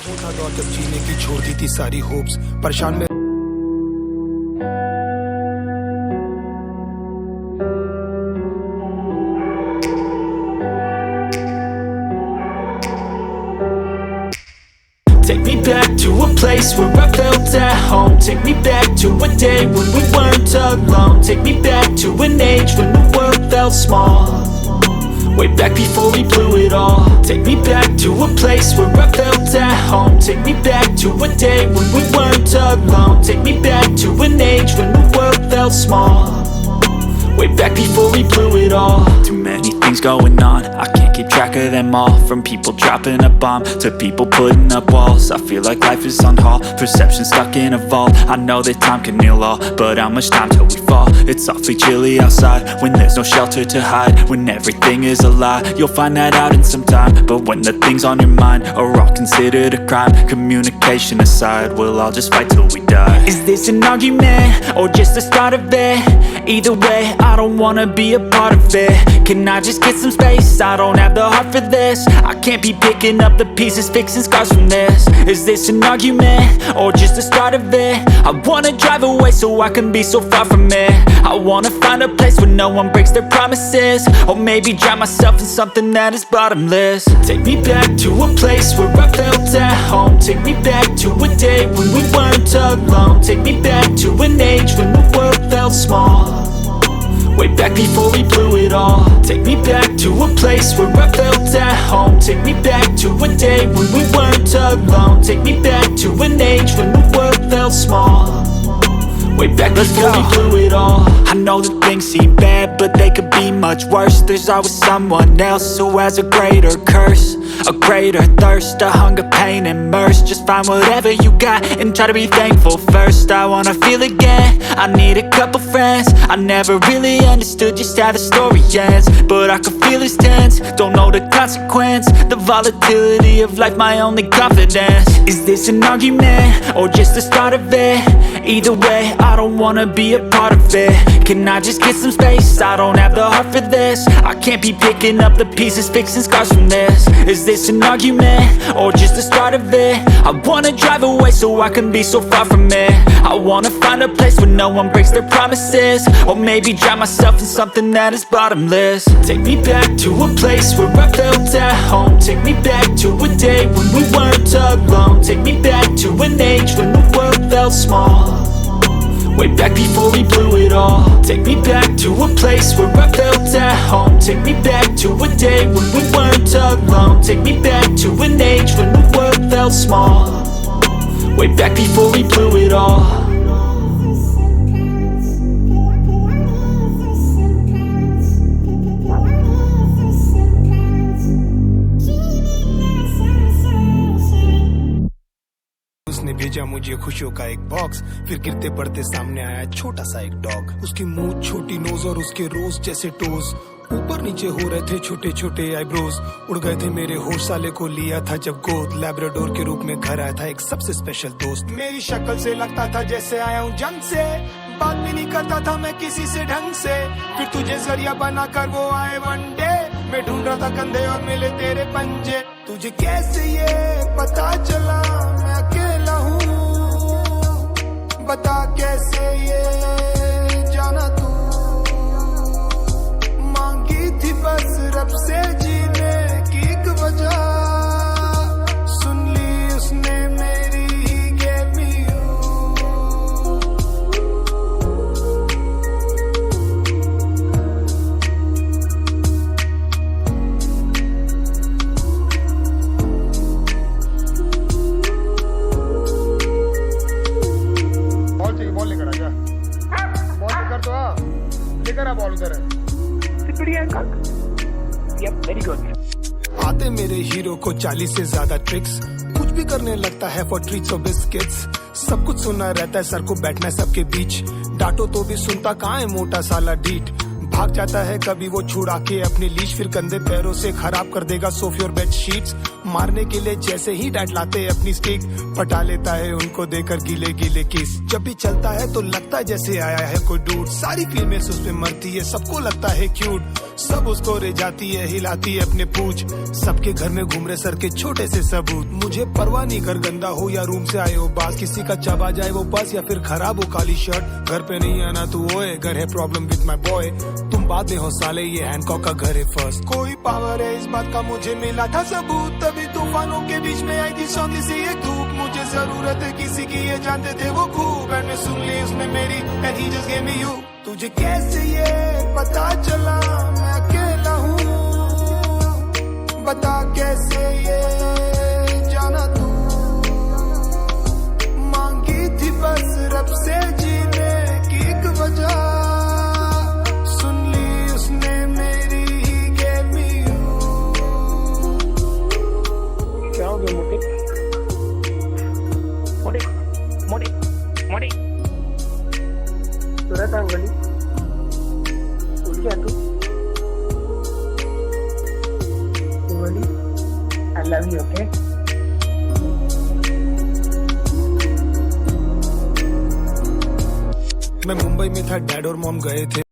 वो था दौर जब जीने की छोड़ दी थी सारी होप्स, परेशान में Take me back to a place where I felt at home. Take me back to a day when we weren't alone. Take me back to an age when the world felt small, way back before we blew it all. Take me back to a place where I felt at home. Take me back to a day when we weren't alone. Take me back to an age when the world felt small, way back before we blew it all. Too many things going on, I can't keep track of them all. From people dropping a bomb to people putting up walls, I feel like life is on hold, perception stuck in a vault. I know that time can heal all, but how much time till we fall? It's awfully chilly outside when there's no shelter to hide. When everything is a lie, you'll find that out in some time. But when the things on your mind are all considered a crime, communication aside, we'll all just fight till we die. Is this an argument or just the start of it? Either way, I don't wanna be a part of it. Can I just get some space? I don't have the heart for this. I can't be picking up the pieces, fixing scars from this. Is this an argument or just the start of it? I wanna drive away so I can be so far from it. I wanna find a place where no one breaks their promises, or maybe drown myself in something that is bottomless. Take me back to a place where I felt at home. Take me back to a day when we weren't alone. Take me back to an age when the world felt small, way back before we blew it all. Take me back to a place where I felt at home. Take me back to a day when we weren't alone. Take me back to an age when the world felt small, way back before we blew it all. I know that things seem bad, but they could be much worse. There's always someone else who has a greater curse, a greater thirst, a hunger, pain, and mercy. Just find whatever you got and try to be thankful first. I wanna feel again, I need a couple friends. I never really understood just how the story ends, but I can feel it's tense, don't know the consequence. The volatility of life, my only confidence. Is this an argument or just the start of it? Either way, I don't wanna be a part of it. Can I just get some space? I don't have the heart for this. I can't be picking up the pieces, fixing scars from this. Is this an argument or just the start of it? I wanna drive away so I can be so far from it. I wanna find a place where no one breaks their promises, or maybe drown myself in something that is bottomless. Take me back to a place where I felt at home. Take me back to a day when we weren't alone. Take me back to an age when the world felt small, way back before we blew it all. Take me back to a place where I felt at home. Take me back to a day when we weren't alone. Take me back to an age when the world felt small, way back before we blew it all. उसने भेजा मुझे खुशियों का एक box, फिर गिरते पड़ते सामने आया छोटा सा एक डॉग। उसकी मुंह, छोटी नोज और उसके रोज जैसे टोज, ऊपर नीचे हो रहे थे छोटे छोटे आईब्रोज। उड़ गए थे मेरे होश, साले को लिया था जब गोद। लैब्राडोर के रूप में घर आया था एक सबसे स्पेशल दोस्त। मेरी शक्ल से लगता था जैसे आया हूँ जंग से, बात भी नहीं करता था मैं किसी से ढंग से। फिर तुझे जरिया बनाकर वो आए वनडे, मैं ढूंढ रहा था कंधे और मिले तेरे पंजे। तुझे कैसे ये पता चला मैं अकेला हूँ, बता कैसे ये जाना तू। मांगी थी बस रब से जीने की एक वजह, सुन ली उसने मेरी ही gave me you। बॉल लेकर आ जा, बॉल लेकर तो आ, लेकर आ बॉल उधर है। Very good. आते मेरे हीरो को 40 से ज्यादा ट्रिक्स, कुछ भी करने लगता है फॉर ट्रीट्स और बिस्किट्स। सब कुछ सुनना रहता है, सर को बैठना है सबके बीच। डांटो तो भी सुनता कहाँ है मोटा साला डीट। भाग जाता है कभी वो छुड़ा के अपनी लीश, फिर गंदे पैरों से खराब कर देगा सोफे और बेड शीट्स। मारने के लिए जैसे ही डैड लाते अपनी स्टिक, पटा लेता है उनको देकर गीले गीले किस। जब भी चलता है तो लगता है जैसे आया है कोई डूड, सारी फीमेल्स उस पे मरती है, सबको लगता है क्यूट, सब उसको रे जाती है, हिलाती है अपने पूछ। सबके घर में घूम रहे सर के छोटे से सबूत, मुझे परवाह नहीं घर गंदा हो या रूम से आए हो बास, किसी का चबा जाए वो बस या फिर खराब हो काली शर्ट। घर पे नहीं आना तू ओए, घर है प्रॉब्लम विद माय बॉय, तुम बाद में हो साले, ये हैंकॉक का घर है फर्स्ट। कोई पावर है इस बात का मुझे मिला था सबूत, तभी तूफानों के बीच में आई थी सौंधी सी एक धूप। मुझे जरूरत है किसी की ये जानते थे वो खूब, मैंने सुन ली उसने मेरी and he just gave me you. तुझे कैसे ये पता चला मैं अकेला हूँ, बता कैसे ये जाना तू, मांगी थी बस रब से जीने की एक वजह, सुन ली उसने मेरी ही gave me you। क्या हो गया मोटे मोटे मोटे मोटे तुरंत अंगली क्या तू अंगली आई लव यू ओके। मैं मुंबई में था, डैड और मॉम गए थे